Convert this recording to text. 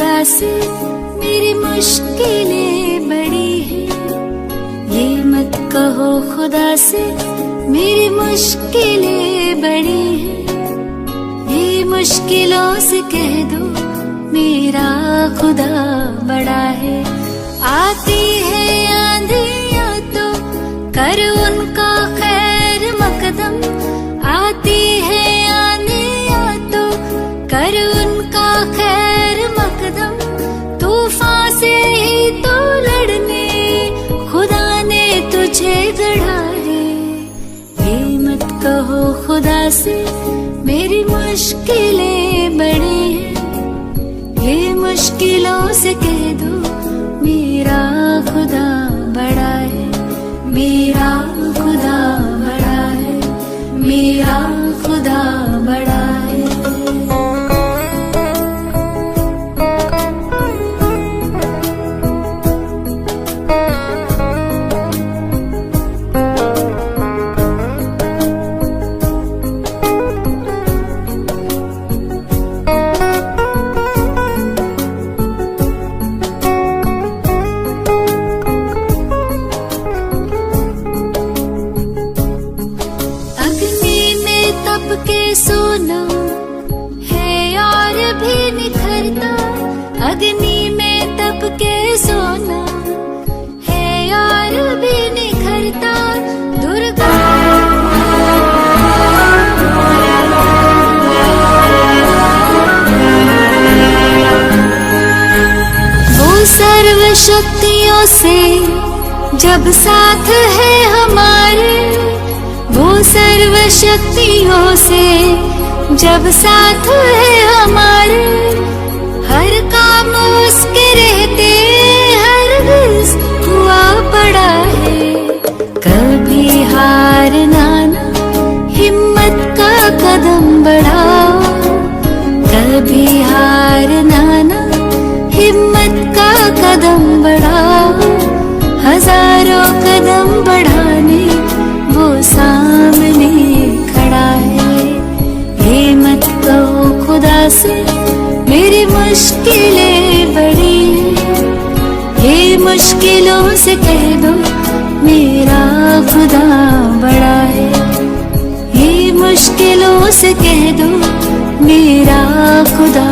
खुदा से मेरी मुश्किलें बड़ी हैं। ये मत कहो खुदा से मेरी मुश्किलें बड़ी हैं। ये मुश्किलों से कह दो मेरा खुदा बड़ा है। आती है आंधियां तो कर उनका खैर मकदम। आती है आंधियां तो कर उनका खैर मकदम। तूफान से ही तो लड़ने खुदा ने तुझे गढ़ा है। ये मत कहो खुदा से मेरी मुश्किलें बड़ी हैं। ये मुश्किलों से कह दो मेरा खुदा बड़ा है। मेरा खुदा बड़ा है। मेरा खुदा बड़ा है। के सोना है और भी निखरता। अग्नि में तप के सोना है और भी निखरता। दुर्गा वो सर्व शक्तियों से जब साथ है हमारे। वो सर्व शक्तियों से जब साथ है हमारे। हर काम उसके रहते हरगिज़ हुआ पड़ा है। कभी हारना ना हिम्मत का कदम बढ़ाओ। कभी हारना ना हिम्मत का कदम बढ़ाओ। हजारों कदम बढ़ाने वो सामने खड़ा है। ये मत कहो खुदा से मेरी मुश्किलें बड़ी हैं। ये मुश्किलों से कह दो मेरा खुदा बड़ा है। ये मुश्किलों से कह दो मेरा खुदा